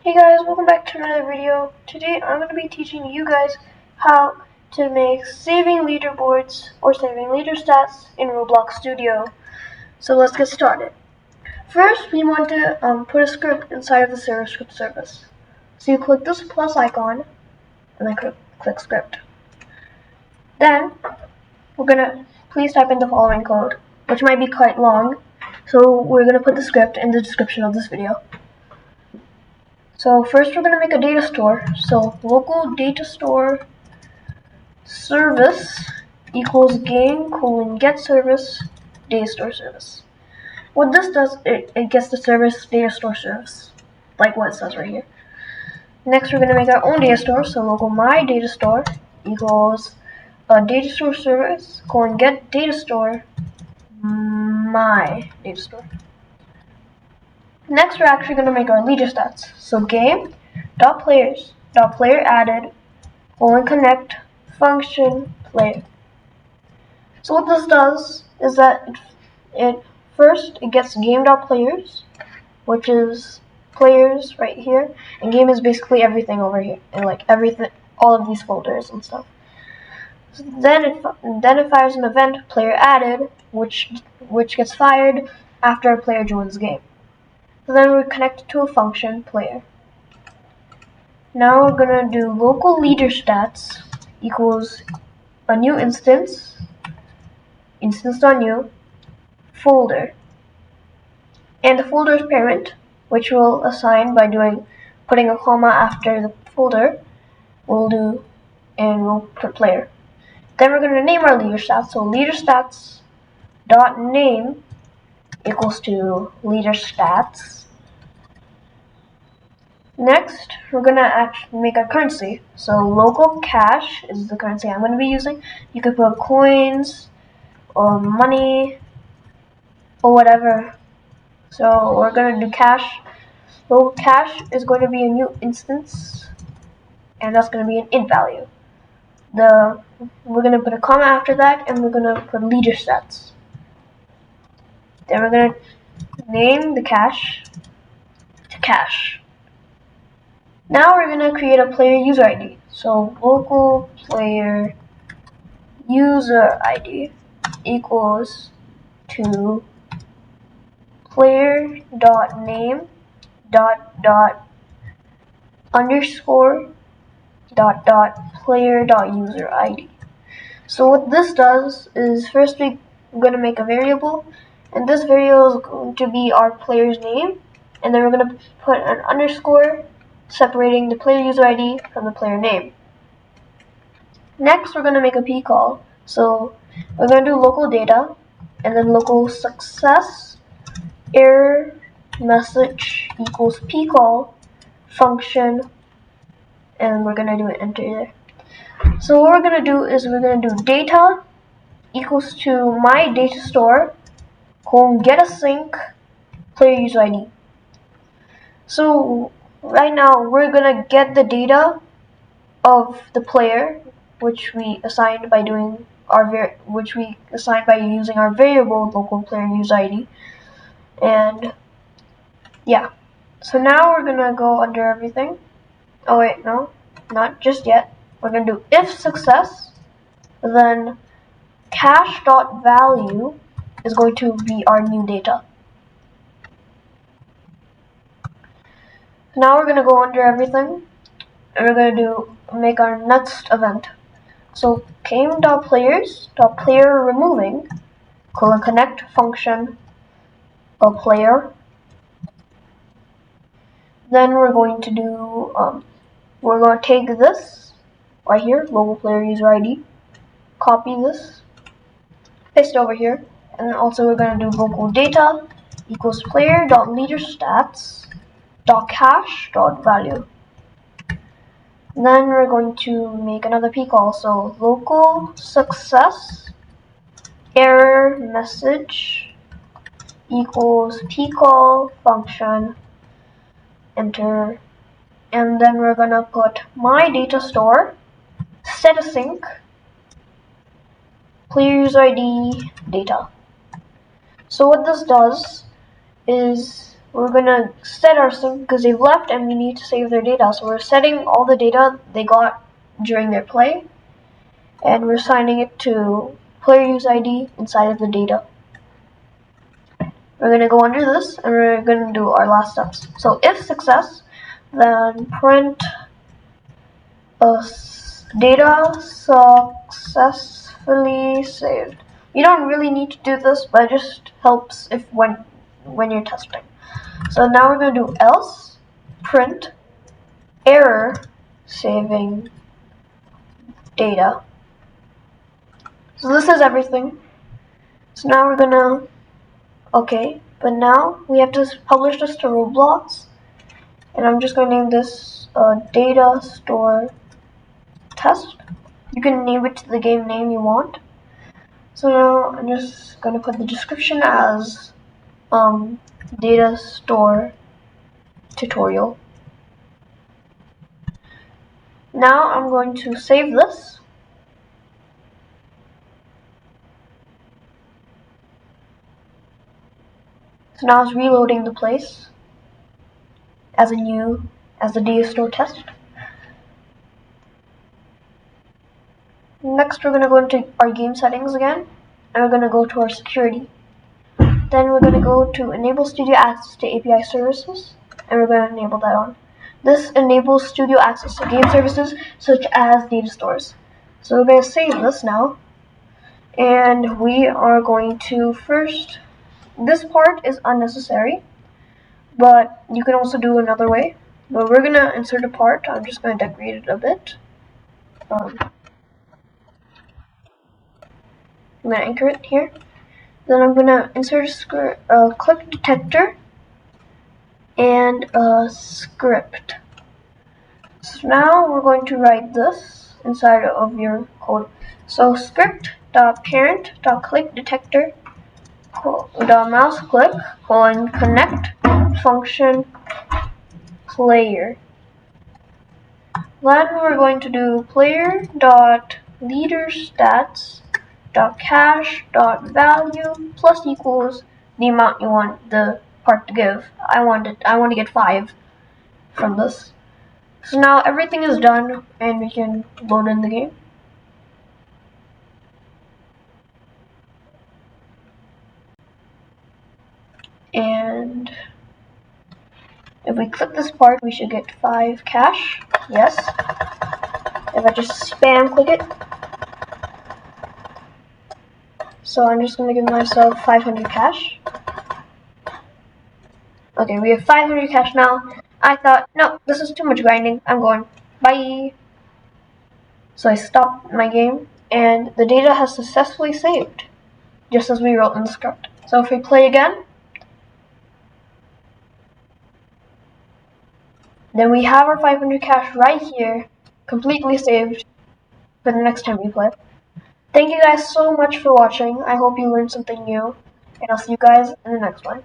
Hey guys, welcome back to another video. Today I'm going to be teaching you guys how to make saving leaderboards or saving leader stats in Roblox Studio. So let's get started. First, we want to put a script inside of the DataStoreScript service. So you click this plus icon and then click script. Then we're going to please type in the following code, which might be quite long. So we're going to put the script in the description of this video. So first we're going to make a data store. So local DataStoreService equals game::GetService DataStoreService. What this does, it gets the service DataStoreService, like what it says right here. Next we're going to make our own data store. So local myDataStore equals DataStoreService: GetDataStore myDataStore. Next, we're actually going to make our leader stats. So game.Players.PlayerAdded connect function player. So what this does is that it gets game.Players, which is players right here, and game is basically everything over here, and like everything, all of these folders and stuff. So then it fires an event player.Added, which gets fired after a player joins the game. So then we connect it to a function player. Now we're gonna do local leaderstats equals a new instance.new folder, and the folder's parent, which we'll assign by putting a comma after the folder. We'll put player. Then we're gonna name our leaderstats. So leaderstats.Name equals to leaderstats. Next, we're going to actually make our currency. So local cash is the currency I'm going to be using. You could put coins or money or whatever. So we're going to do cash. Local cash is going to be a new instance, and that's going to be an IntValue. We're going to put a comma after that, and we're going to put leader stats. Then we're going to name the cash to cash. Now we're going to create a player.UserId. So local player.UserId equals to player.Name __ player.UserId. So what this does is first we're going to make a variable, and this variable is going to be our player's name, and then we're going to put an underscore separating the player.UserId from the player name. Next, we're going to make a pcall. So we're going to do local data, and then local success error message equals pcall function, and we're going to do an enter there. So what we're going to do is we're going to do data equals to myDataStore GetAsync player.UserId. So right now we're gonna get the data of the player, which we assigned by using our variable local player.UserId, and yeah. So now we're gonna go under everything. Oh wait, no, not just yet. We're gonna do if success, then Cash.Value is going to be our new data. Now we're going to go under everything, and we're going to make our next event. So game.Players.PlayerRemoving connect function a player. Then we're going to do we're going to take this right here, local player.UserId, copy this, paste it over here, and also we're going to do local data equals player.leaderstats.Cash.Value. Then we're going to make another pcall. So local success error message equals pcall function, enter, and then we're gonna put myDataStore SetAsync player.UserId data. So what this does is we're gonna set our sync because they've left and we need to save their data. So we're setting all the data they got during their play, and we're assigning it to playerUserId inside of the data. We're gonna go under this and we're gonna do our last steps. So if success, then print data successfully saved. You don't really need to do this, but it just helps if when you're testing. So now we're going to do else print error saving data. So this is everything. So now we're going to but now we have to publish this to Roblox, and I'm just going to name this DataStore test. You can name it to the game name you want. So now I'm just going to put the description as DataStore tutorial. Now I'm going to save this. So now it's reloading the place as the DataStore test. Next we're going to go into our game settings again, and we're going to go to our security. Then we're going to go to enable Studio access to API services, and we're going to enable that on. This enables Studio access to game services such as DataStores. So we're going to save this now, and we are going to first, this part is unnecessary, but you can also do another way. But we're going to insert a part. I'm just going to decorate it a bit. I'm going to anchor it here. Then I'm going to insert a click detector and a script. So now we're going to write this inside of your code. So script.parent.clickDetector mouse click connect function player. Then we're going to do player.leaderstats.Cash.Value plus equals the amount you want the part to give. I want to get 5 from this. So now everything is done and we can load in the game. And if we click this part, we should get 5 cash. Yes. If I just spam click it. So I'm just going to give myself 500 cash. Okay, we have 500 cash now. I thought, no, this is too much grinding. I'm going. Bye. So I stopped my game, and the data has successfully saved, just as we wrote in the script. So if we play again, then we have our 500 cash right here, completely saved for the next time we play. Thank you guys so much for watching. I hope you learned something new, and I'll see you guys in the next one.